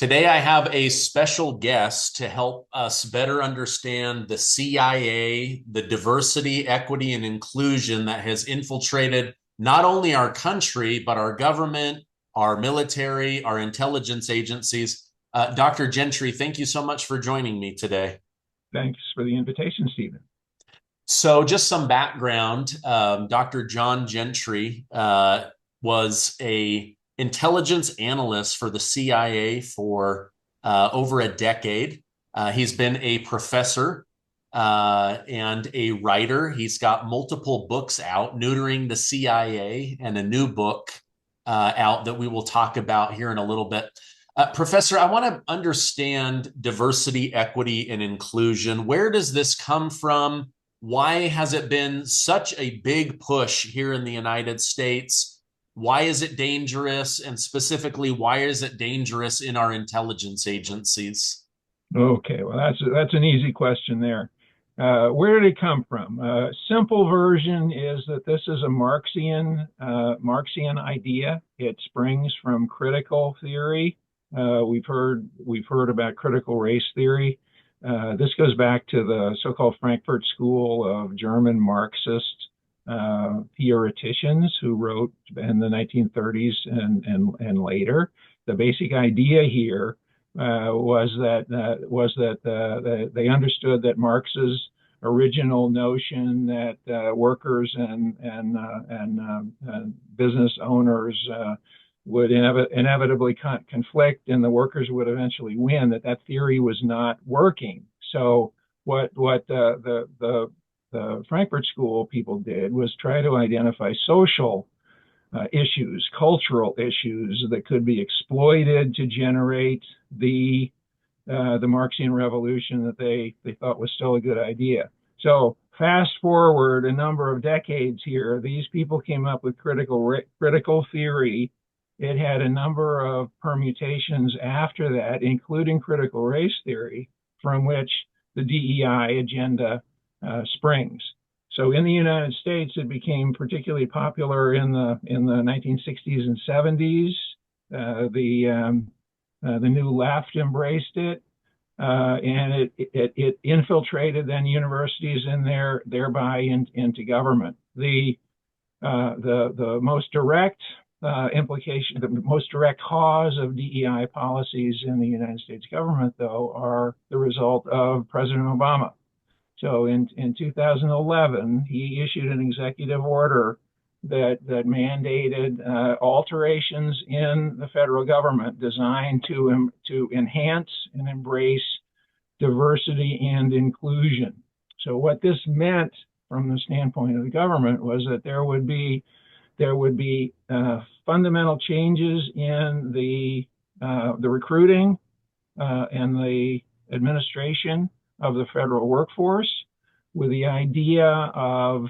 Today, I have a special guest to help us better understand the CIA, the diversity, equity, and inclusion that has infiltrated not only our country, but our government, our military, our intelligence agencies. Dr. Gentry, thank you so much for joining me today. Thanks for the invitation, Stephen. So, just some background. Dr. John Gentry was a intelligence analyst for the CIA for over a decade. He's been a professor and a writer. He's got multiple books out, Neutering the CIA, and a new book out that we will talk about here in a little bit. Professor, I want to understand diversity, equity, and inclusion. Where does this come from? Why has it been such a big push here in the United States? Why is it dangerous? And specifically, why is it dangerous in our intelligence agencies? Okay, well, that's an easy question there. Where did it come from? Simple version is that this is a Marxian idea. It springs from critical theory. We've heard about critical race theory. This goes back to the so-called Frankfurt School of German Marxist theoreticians who wrote in the 1930s and later. The basic idea here was that they understood that Marx's original notion that workers and business owners would inevitably conflict and the workers would eventually win, that theory was not working. So what the Frankfurt School people did was try to identify social issues, cultural issues that could be exploited to generate the Marxian revolution that they thought was still a good idea. So fast forward a number of decades here, these people came up with critical theory. It had a number of permutations after that, including critical race theory, from which the DEI agenda springs. So in the United States, it became particularly popular in the 1960s and 70s. The new left embraced it, and it infiltrated then universities and thereby into government. The most direct implication, the most direct cause of DEI policies in the United States government, though, are the result of President Obama. So in 2011, he issued an executive order that mandated alterations in the federal government designed to enhance and embrace diversity and inclusion. So what this meant from the standpoint of the government was that there would be fundamental changes in the recruiting and the administration of the federal workforce, with the idea of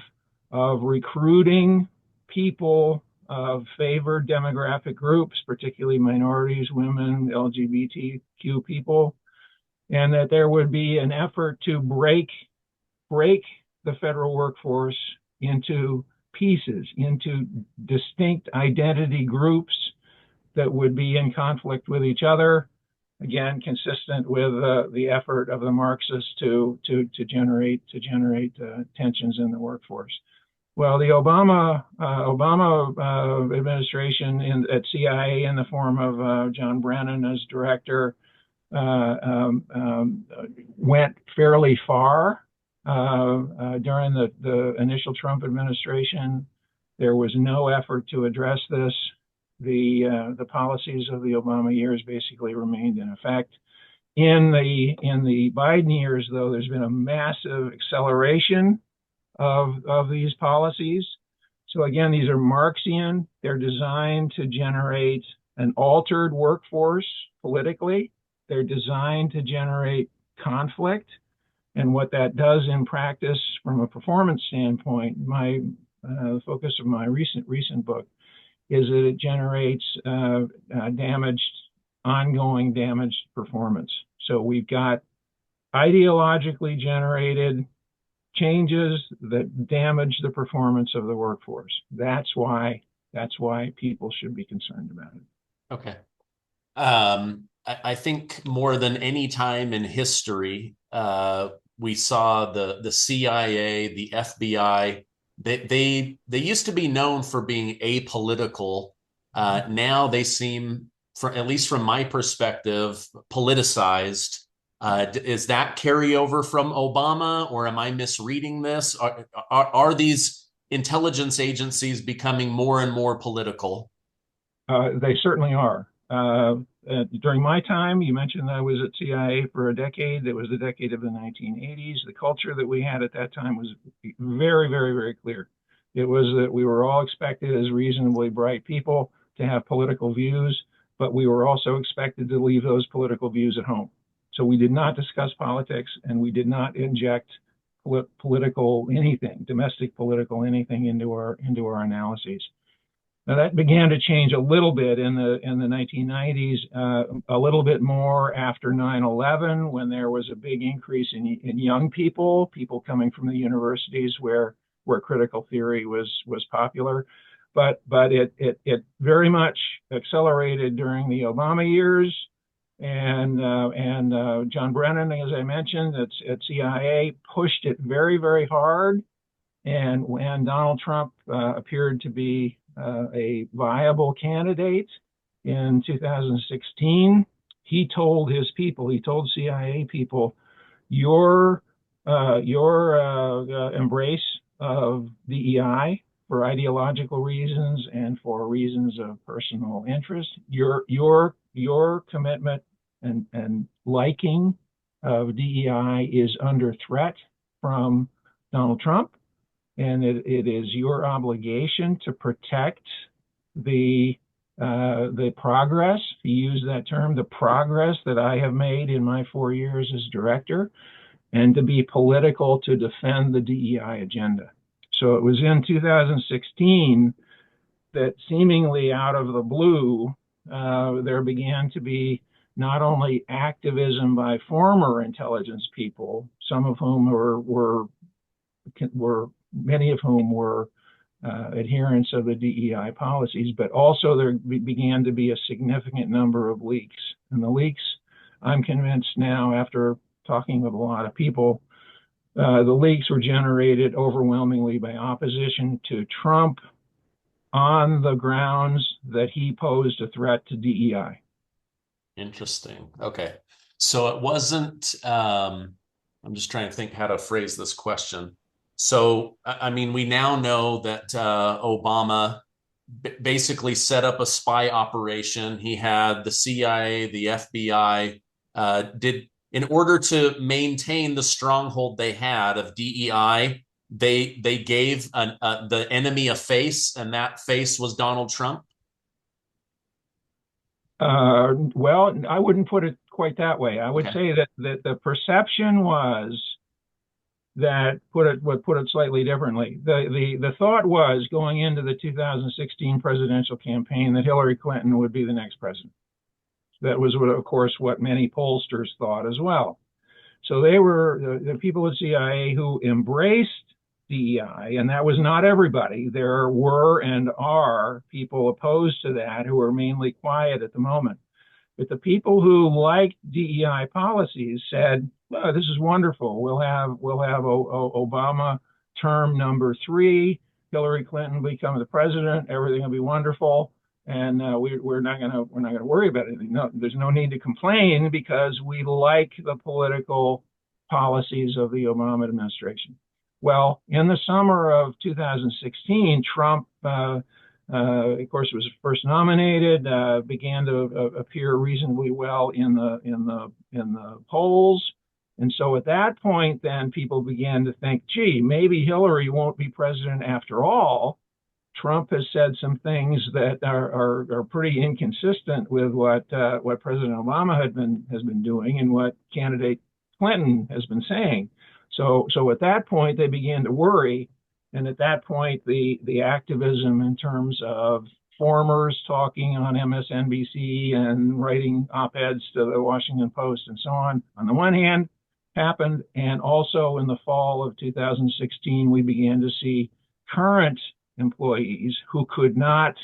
recruiting people of favored demographic groups, particularly minorities, women, LGBTQ people, and that there would be an effort to break the federal workforce into pieces, into distinct identity groups that would be in conflict with each other, again consistent with the effort of the Marxists to generate tensions in the workforce. Well, the Obama administration at CIA, in the form of John Brennan as director, went fairly far. During the initial Trump administration, there was no effort to address this. The policies of the Obama years basically remained in effect. In the Biden years, though, there's been a massive acceleration of these policies. So again, these are Marxian. They're designed to generate an altered workforce politically. They're designed to generate conflict. And what that does in practice from a performance standpoint, the focus of my recent book is that it generates ongoing damaged performance. So we've got ideologically generated changes that damage the performance of the workforce. That's why people should be concerned about it. Okay. I think more than any time in history, we saw the CIA, the FBI. They used to be known for being apolitical. Now they seem, at least from my perspective, politicized. Is that carryover from Obama, or am I misreading this? Are these intelligence agencies becoming more and more political? They certainly are. During my time, you mentioned I was at CIA for a decade. It was the decade of the 1980s. The culture that we had at that time was very, very, very clear. It was that we were all expected as reasonably bright people to have political views, but we were also expected to leave those political views at home. So we did not discuss politics, and we did not inject political anything, domestic political anything into our analyses. Now that began to change a little bit in the 1990s, a little bit more after 9/11, when there was a big increase in young people coming from the universities where critical theory was popular. But it very much accelerated during the Obama years, and John Brennan, as I mentioned, at CIA, pushed it very, very hard. And when Donald Trump appeared to be a viable candidate in 2016, he told his people, he told CIA people, your embrace of DEI for ideological reasons and for reasons of personal interest, your commitment and liking of DEI is under threat from Donald Trump. And it is your obligation to protect the progress, he used that term, the progress that I have made in my 4 years as director, and to be political to defend the DEI agenda. So it was in 2016 that, seemingly out of the blue, there began to be not only activism by former intelligence people, some of whom were many of whom were adherents of the DEI policies, but also there began to be a significant number of leaks. And the leaks, I'm convinced now, after talking with a lot of people, the leaks were generated overwhelmingly by opposition to Trump on the grounds that he posed a threat to DEI. Interesting. Okay. So it wasn't, I'm just trying to think how to phrase this question. So, I mean, we now know that Obama basically set up a spy operation. He had the CIA, the FBI, did in order to maintain the stronghold they had of DEI. They gave the enemy a face, and that face was Donald Trump. Well, I wouldn't put it quite that way. I would say that the perception was that, put it slightly differently. The thought was, going into the 2016 presidential campaign, that Hillary Clinton would be the next president. That was, of course, what many pollsters thought as well. So they were the people at CIA who embraced DEI, and that was not everybody. There were and are people opposed to that who are mainly quiet at the moment. But the people who liked DEI policies said, well, this is wonderful. We'll have Obama term number 3, Hillary Clinton become the president, everything will be wonderful, and we're not going to worry about it. No, there's no need to complain, because we like the political policies of the Obama administration. Well, in the summer of 2016, Trump, of course, was first nominated, began to appear reasonably well in the polls. And so at that point, then people began to think, gee, maybe Hillary won't be president after all. Trump has said some things that are pretty inconsistent with what President Obama has been doing and what candidate Clinton has been saying. So at that point, they began to worry. And at that point, the activism in terms of formers talking on MSNBC and writing op-eds to the Washington Post and so on the one hand, happened. And also in the fall of 2016, we began to see current employees who could not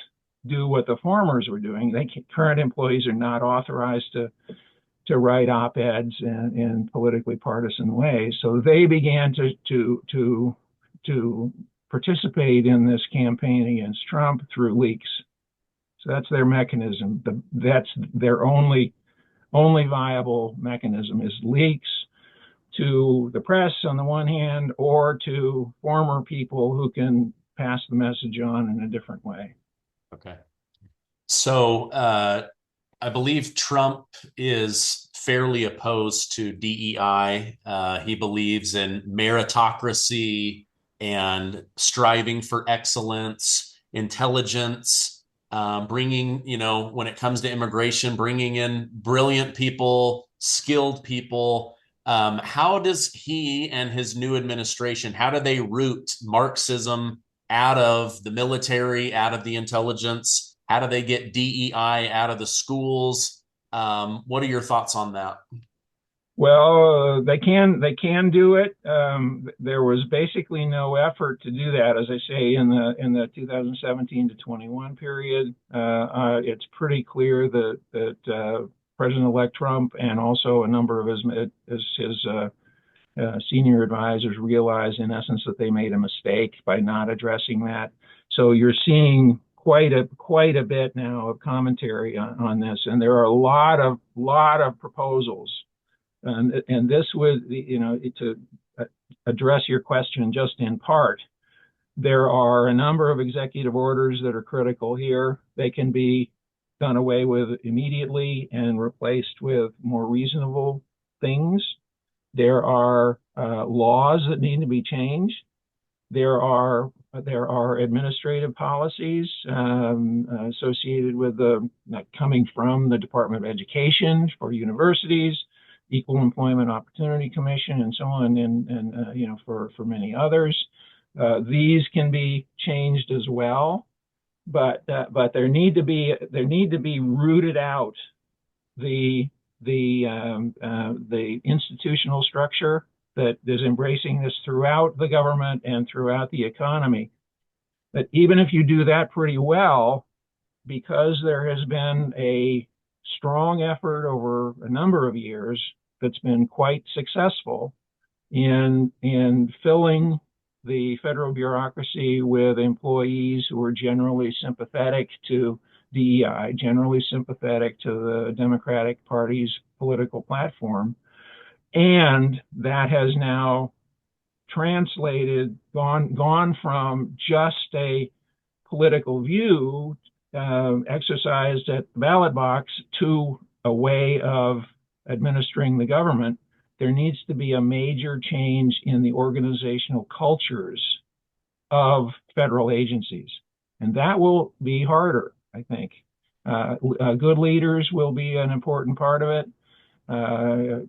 do what the formers were doing. Current employees are not authorized to write op-eds in politically partisan ways. So they began to participate in this campaign against Trump through leaks. So that's their mechanism. That's their only viable mechanism is leaks to the press on the one hand, or to former people who can pass the message on in a different way. Okay. So I believe Trump is fairly opposed to DEI. He believes in meritocracy and striving for excellence, intelligence, bringing, when it comes to immigration, bringing in brilliant people, skilled people. How does he and his new administration, how do they root Marxism out of the military, out of the intelligence? How do they get DEI out of the schools? What are your thoughts on that? Well, they can do it. There was basically no effort to do that, as I say, in the 2017 to 21 period. It's pretty clear that President-elect Trump and also a number of his senior advisors realized, in essence, that they made a mistake by not addressing that. So you're seeing quite a bit now of commentary on this, and there are a lot of proposals. And this would, to address your question just in part, there are a number of executive orders that are critical here. They can be done away with immediately and replaced with more reasonable things. There are laws that need to be changed. There are administrative policies associated with coming from the Department of Education for universities, Equal Employment Opportunity Commission, and so on, and for many others. These can be changed as well, but there need to be rooted out the institutional structure that is embracing this throughout the government and throughout the economy. But even if you do that pretty well, because there has been a strong effort over a number of years that's been quite successful in filling the federal bureaucracy with employees who are generally sympathetic to DEI, generally sympathetic to the Democratic Party's political platform. And that has now gone from just a political view exercised at the ballot box to a way of administering the government. There needs to be a major change in the organizational cultures of federal agencies. And that will be harder, I think. Good leaders will be an important part of it.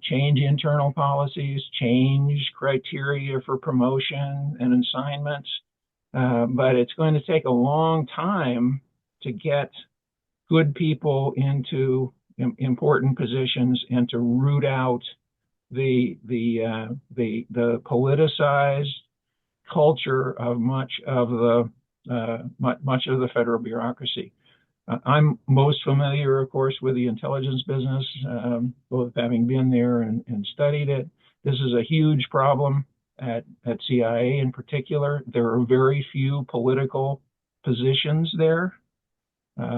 Change internal policies, change criteria for promotion and assignments. But it's going to take a long time to get good people into important positions and to root out the politicized culture of much of the federal bureaucracy. I'm most familiar, of course, with the intelligence business, both having been there and studied it. This is a huge problem at CIA in particular. There are very few political positions there.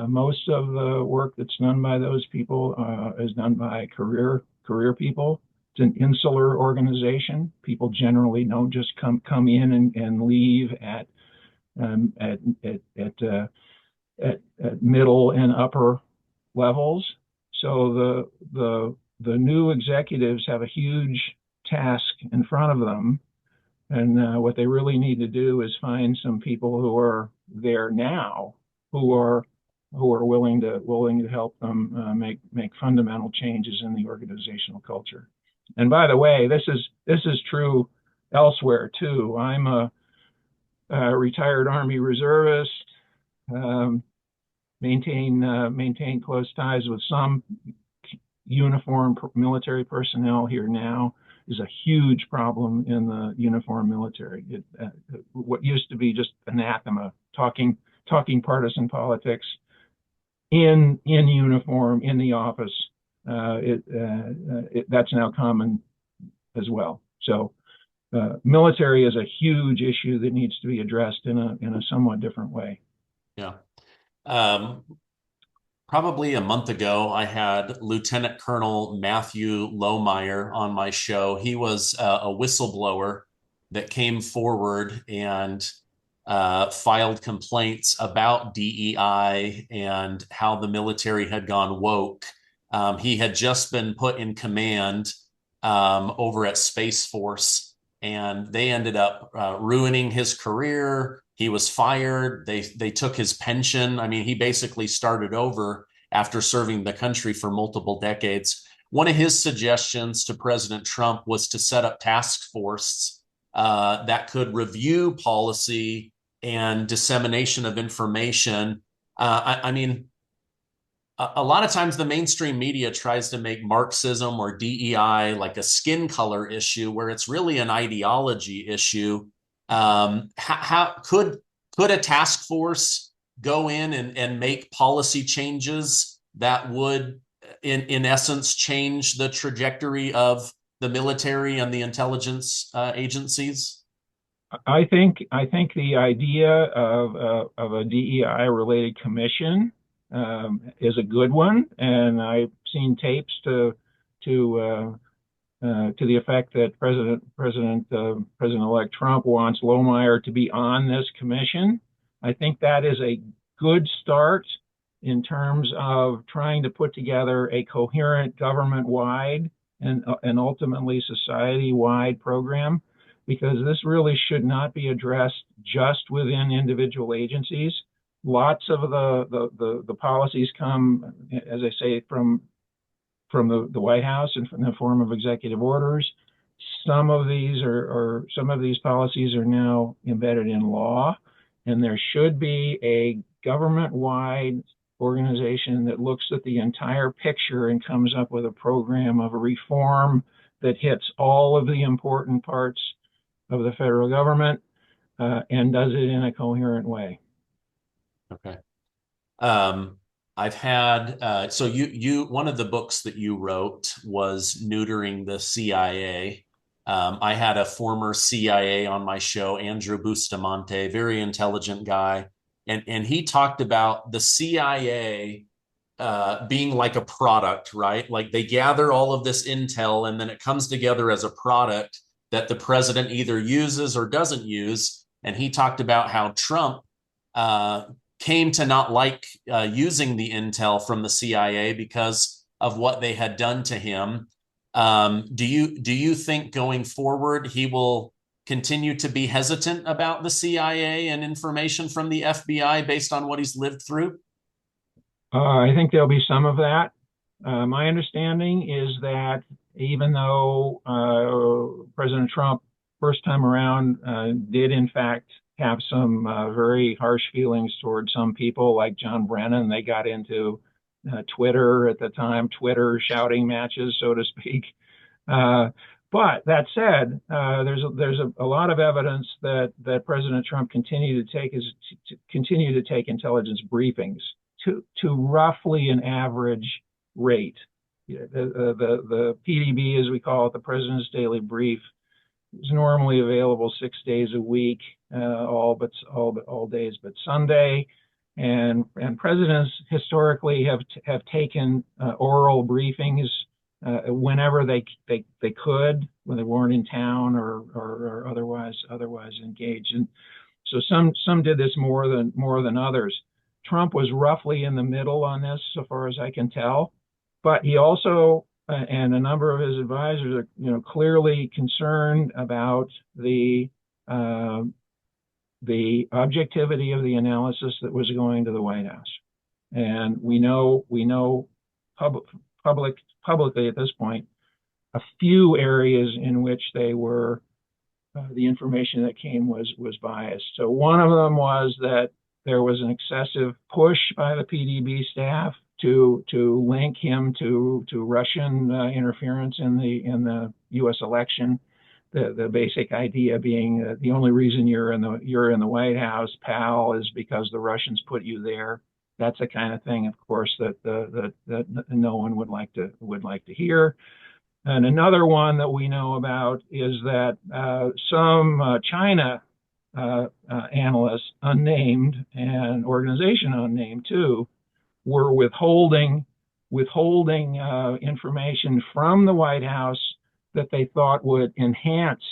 Most of the work that's done by those people is done by career people. It's an insular organization. People generally don't just come in and leave at middle and upper levels. So the new executives have a huge task in front of them, and what they really need to do is find some people who are there now, who are willing to help them make fundamental changes in the organizational culture. And by the way, this is true elsewhere too. I'm a retired Army reservist. Maintain close ties with some uniformed military personnel here now. Is a huge problem in the uniformed military. What used to be just anathema, talking partisan politics, in uniform in the office. That's now common as well. So military is a huge issue that needs to be addressed in a somewhat different way. Yeah. Um, Probably a month ago, I had Lieutenant Colonel Matthew Lohmeyer on my show. He was a whistleblower that came forward and filed complaints about DEI and how the military had gone woke. He had just been put in command over at Space Force, and they ended up ruining his career. He was fired. They took his pension. I mean, he basically started over after serving the country for multiple decades. One of his suggestions to President Trump was to set up task forces that could review policy and dissemination of information. I mean, a lot of times the mainstream media tries to make Marxism or DEI like a skin color issue, where it's really an ideology issue. How could a task force go in and make policy changes that would, in essence, change the trajectory of the military and the intelligence agencies? I think the idea of a DEI related commission is a good one, and I've seen tapes to the effect that President-elect Trump wants Lohmeyer to be on this commission. I think that is a good start in terms of trying to put together a coherent government-wide and ultimately society-wide program, because this really should not be addressed just within individual agencies. Lots of the policies come, as I say, from the White House and in the form of executive orders. Some of these policies are now embedded in law, and there should be a government-wide organization that looks at the entire picture and comes up with a program of a reform that hits all of the important parts of the federal government and does it in a coherent way. Okay. I've had so you one of the books that you wrote was Neutering the CIA. I had a former CIA on my show, Andrew Bustamante, very intelligent guy, and he talked about the CIA being like a product, right? Like they gather all of this intel and then it comes together as a product that the president either uses or doesn't use. And he talked about how Trump came to not like using the intel from the CIA because of what they had done to him. Do you think going forward he will continue to be hesitant about the CIA and information from the FBI based on what he's lived through? I think there'll be some of that. My understanding is that even though President Trump, first time around, did in fact have some very harsh feelings towards some people like John Brennan, they got into Twitter at the time, Twitter shouting matches, so to speak. But that said, there's a lot of evidence that President Trump continued to take intelligence briefings to roughly an average rate. The PDB, as we call it, the President's Daily Brief, is normally available 6 days a week, all days but Sunday. And presidents historically have taken oral briefings whenever they could, when they weren't in town or otherwise engaged. And so some did this more than others. Trump was roughly in the middle on this, so far as I can tell, but he also and a number of his advisors are, clearly concerned about the objectivity of the analysis that was going to the White House. And we know publicly at this point a few areas in which they were the information that came was biased. So one of them was that there was an excessive push by the PDB staff to link him to Russian interference in the U.S. election. The basic idea being the only reason you're in the White House, pal, is because the Russians put you there. that's the kind of thing, of course, that no one would like to hear. And another one that we know about is that some China analysts, unnamed, and organization unnamed too, were withholding information from the White House that they thought would enhance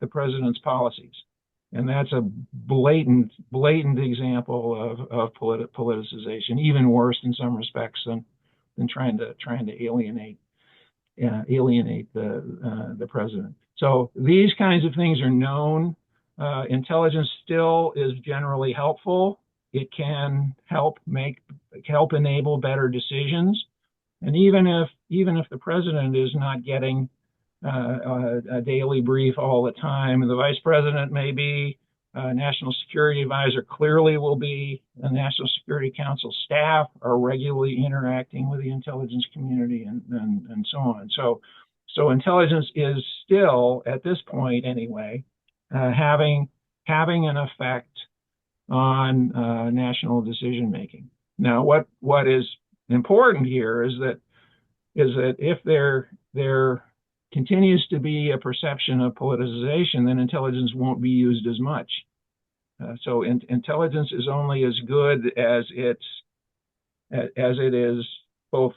the president's policies. And that's a blatant example of politicization, even worse in some respects than trying to alienate the president. So these kinds of things are known. Intelligence still is generally helpful. It can help enable better decisions. And even if the president is not getting a daily brief all the time, the vice president may be, national security advisor clearly will be, the National Security Council staff are regularly interacting with the intelligence community and so on. So intelligence is still, at this point anyway, having an effect on national decision making. Now, what is important here is that if there continues to be a perception of politicization, then intelligence won't be used as much. So intelligence is only as good as it is both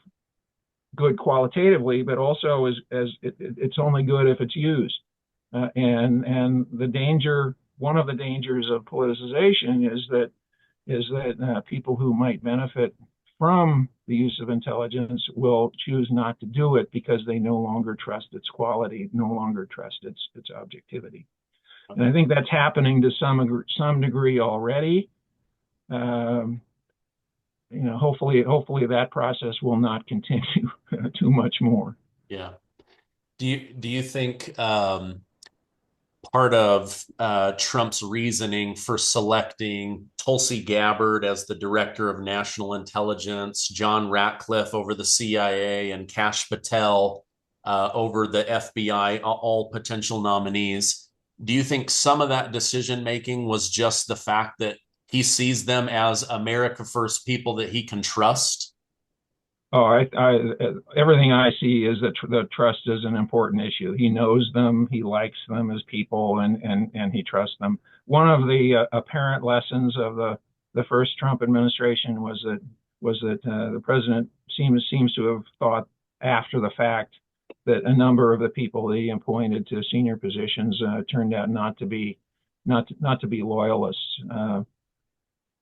good qualitatively, but also as it's only good if it's used. And one of the dangers of politicization is that people who might benefit from the use of intelligence will choose not to do it because they no longer trust its quality, no longer trust its objectivity. And I think that's happening to some degree already. Hopefully that process will not continue too much more. Yeah. Do you think part of Trump's reasoning for selecting Tulsi Gabbard as the director of national intelligence, John Ratcliffe over the CIA, and Kash Patel over the FBI, all potential nominees, do you think some of that decision making was just the fact that he sees them as America First people that he can trust? Oh, everything I see is that the trust is an important issue. He knows them, he likes them as people, and he trusts them. One of the apparent lessons of the first Trump administration was that the president seems to have thought after the fact that a number of the people that he appointed to senior positions turned out not to be loyalists.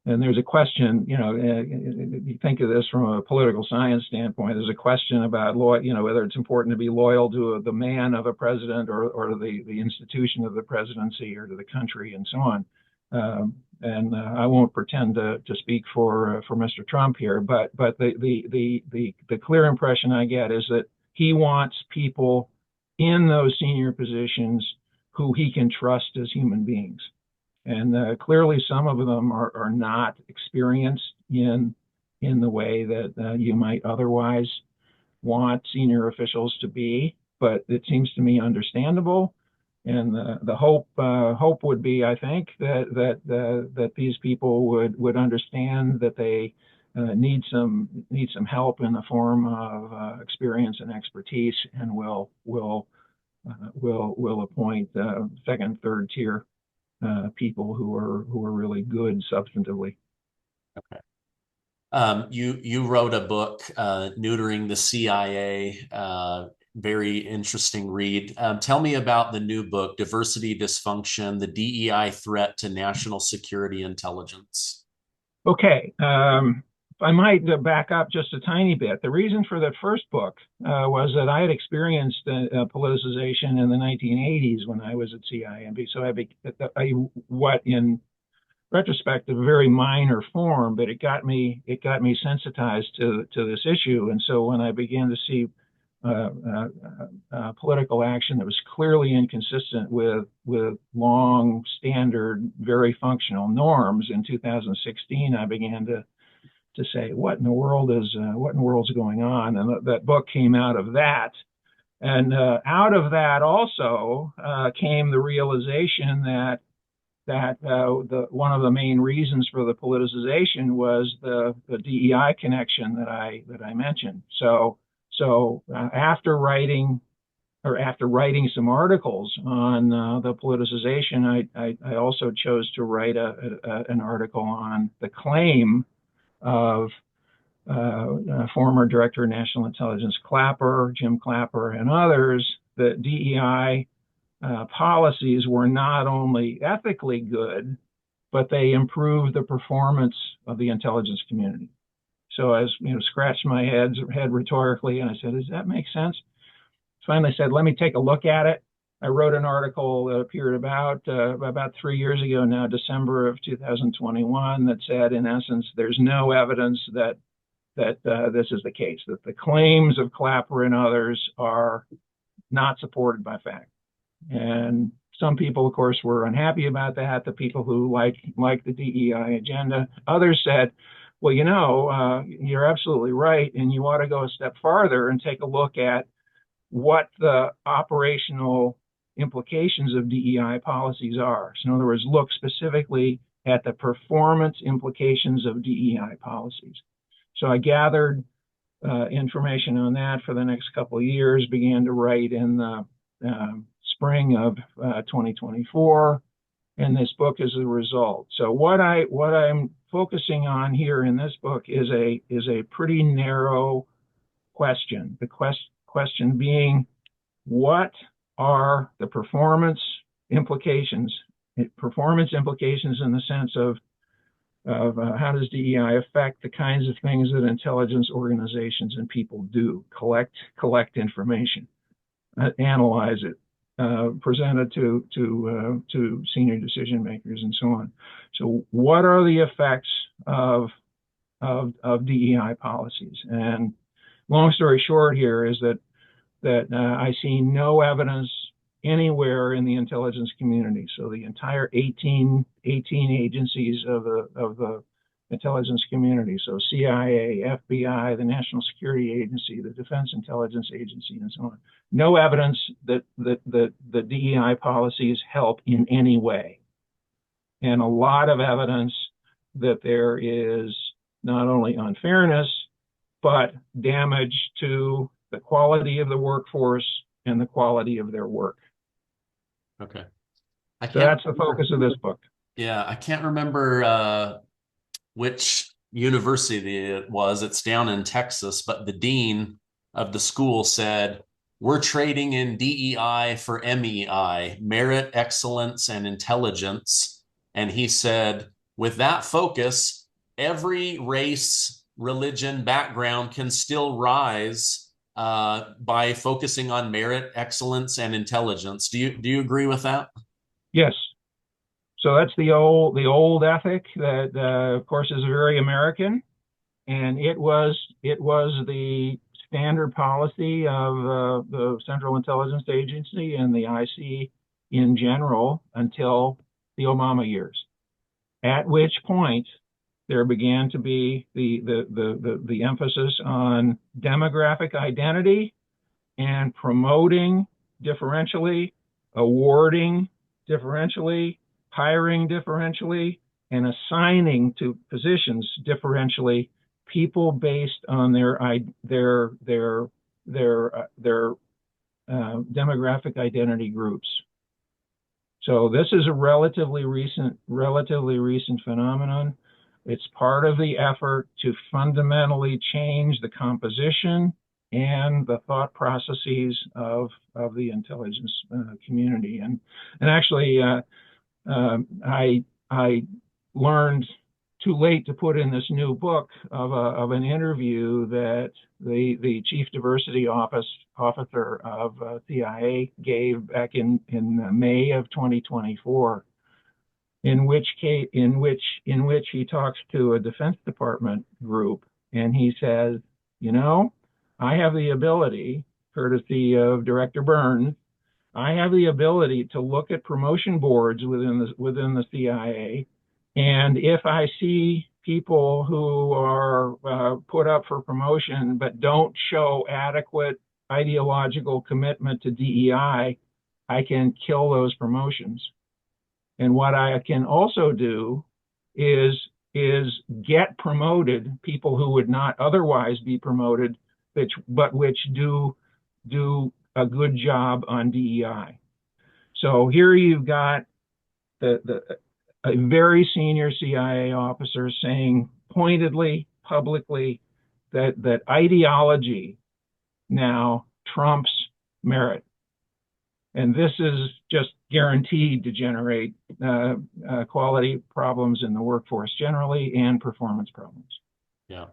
And there's a question, you think of this from a political science standpoint, there's a question about whether it's important to be loyal to the man of a president or the institution of the presidency or to the country and so on. And I won't pretend to speak for Mr. Trump here, but the clear impression I get is that he wants people in those senior positions who he can trust as human beings. And clearly, some of them are not experienced in the way that you might otherwise want senior officials to be. But it seems to me understandable. And the hope would be, I think, that these people would understand that they need some help in the form of experience and expertise, and will appoint second, third tier people who are really good substantively. Okay. You wrote a book, Neutering the CIA, very interesting read. Tell me about the new book, Diversity Dysfunction, the DEI Threat to National Security Intelligence. Okay. I might back up just a tiny bit. The reason for that first book was that I had experienced politicization in the 1980s when I was at CIMB. So what in retrospect, a very minor form, but it got me sensitized to this issue. And so when I began to see political action that was clearly inconsistent with long standard, very functional norms in 2016, I began to say, what in the world is going on? And that book came out of that. And out of that also came the realization that that one of the main reasons for the politicization was the DEI connection that I mentioned. So after writing some articles on the politicization, I also chose to write an article on the claim of former Director of National Intelligence Jim Clapper, and others that DEI policies were not only ethically good, but they improved the performance of the intelligence community. So I scratched my head rhetorically, and I said, does that make sense? Finally said, let me take a look at it. I wrote an article that appeared about 3 years ago now, December of 2021, that said, in essence, there's no evidence that this is the case, that the claims of Clapper and others are not supported by fact. And some people, of course, were unhappy about that, the people who like the DEI agenda. Others said, well, you're absolutely right, and you ought to go a step farther and take a look at what the operational implications of DEI policies are. So in other words, look specifically at the performance implications of DEI policies. So I gathered information on that for the next couple of years, began to write in the spring of 2024, and this book is a result. So what I'm focusing on here in this book is a pretty narrow question. The question being, what are the performance implications? Performance implications in the sense of how does DEI affect the kinds of things that intelligence organizations and people do? Collect information, analyze it, present it to senior decision makers, and so on. So, what are the effects of DEI policies? And long story short, here is that I see no evidence anywhere in the intelligence community. So the entire 18 agencies of the intelligence community. So CIA, FBI, the National Security Agency, the Defense Intelligence Agency, and so on. No evidence that the DEI policies help in any way. And a lot of evidence that there is not only unfairness, but damage to the quality of the workforce and the quality of their work. Okay. So that's the focus of this book. Yeah, I can't remember which university it was. It's down in Texas, but the dean of the school said, we're trading in DEI for MEI, merit, excellence, and intelligence. And he said, with that focus, every race, religion, background can still rise by focusing on merit, excellence, and intelligence. Do you agree with that? Yes. So that's the old ethic that, of course, is very American, and it was the standard policy of the Central Intelligence Agency and the IC in general until the Obama years, at which point there began to be the emphasis on demographic identity and promoting differentially, awarding differentially, hiring differentially, and assigning to positions differentially people based on their demographic identity groups. So this is a relatively recent phenomenon. It's part of the effort to fundamentally change the composition and the thought processes of the intelligence community. And actually, I learned too late to put in this new book of an interview that the chief diversity officer of CIA gave back in May of 2024. In which he talks to a Defense Department group, and he says, I have the ability, courtesy of Director Burns, I have the ability to look at promotion boards within the CIA, and if I see people who are put up for promotion but don't show adequate ideological commitment to DEI, I can kill those promotions. And what I can also do is get promoted people who would not otherwise be promoted, but which do a good job on DEI. So here you've got a very senior CIA officer saying pointedly, publicly, that ideology now trumps merit. And this is just guaranteed to generate quality problems in the workforce generally and performance problems. Yeah.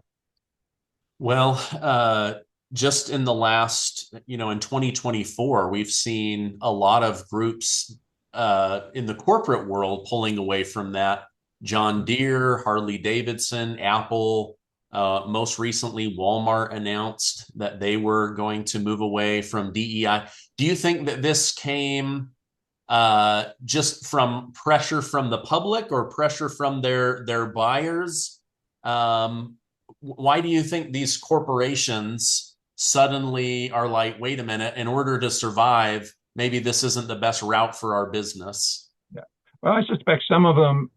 Well, just in the last, in 2024, we've seen a lot of groups in the corporate world pulling away from that. John Deere, Harley Davidson, Apple, most recently, Walmart announced that they were going to move away from DEI. Do you think that this came just from pressure from the public or pressure from their buyers? Why do you think these corporations suddenly are like, wait a minute, in order to survive, maybe this isn't the best route for our business? Yeah. Well, I suspect some of them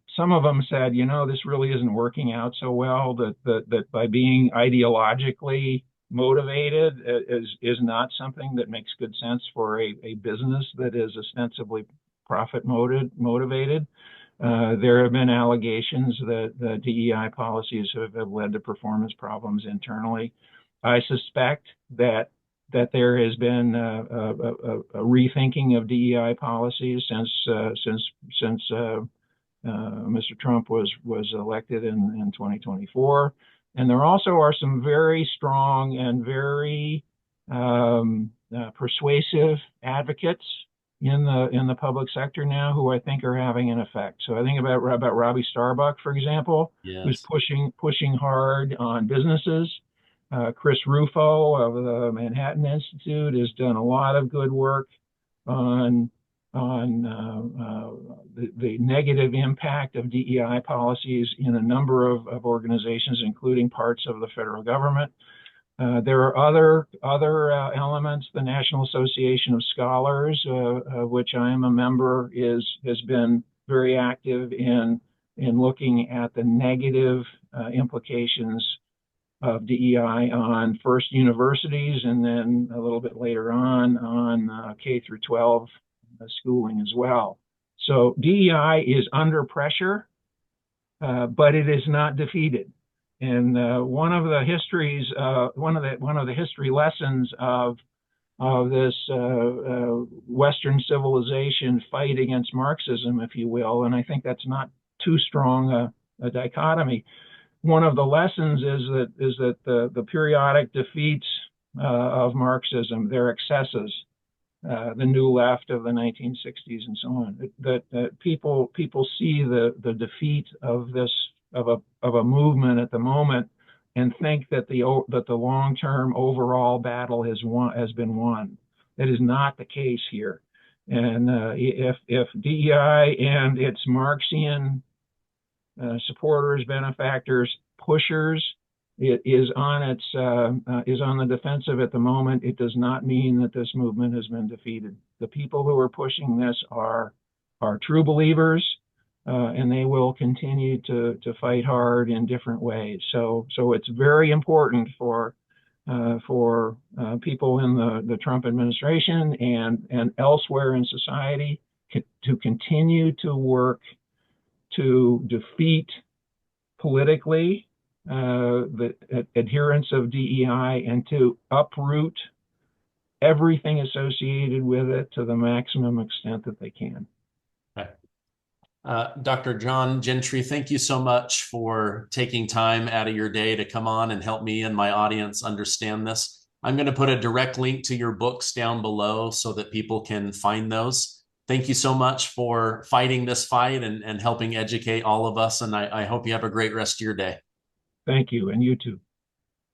said, this really isn't working out so well, that by being ideologically motivated is not something that makes good sense for a business that is ostensibly profit motivated. There have been allegations that the DEI policies have led to performance problems internally. I suspect that there has been a rethinking of DEI policies since Mr. Trump was elected in 2024. And there also are some very strong and very persuasive advocates in the public sector now who I think are having an effect. So I think about Robbie Starbuck, for example, who's Yes. pushing hard on businesses. Chris Rufo of the Manhattan Institute has done a lot of good work on the negative impact of DEI policies in a number of organizations, including parts of the federal government. There are other elements. The National Association of Scholars, of which I am a member, has been very active in looking at the negative implications of DEI on first universities and then a little bit later on K through 12 schooling as well. So DEI is under pressure, but it is not defeated. And one of the history lessons of this Western civilization fight against Marxism, if you will, and I think that's not too strong a dichotomy. One of the lessons is that the periodic defeats of Marxism, their excesses, the New Left of the 1960s and so on, that people see the defeat of a movement at the moment and think that the long-term overall battle has been won. That is not the case here. And if DEI and its Marxian supporters, benefactors, pushers, it is on the defensive at the moment, it does not mean that this movement has been defeated. The people who are pushing this are true believers, and they will continue to fight hard in different ways. So it's very important for people in the Trump administration and elsewhere in society to continue to work to defeat politically the adherence of DEI and to uproot everything associated with it to the maximum extent that they can. Okay. Dr. John Gentry, thank you so much for taking time out of your day to come on and help me and my audience understand this. I'm going to put a direct link to your books down below so that people can find those. Thank you so much for fighting this fight and helping educate all of us. And I hope you have a great rest of your day. Thank you, and you too.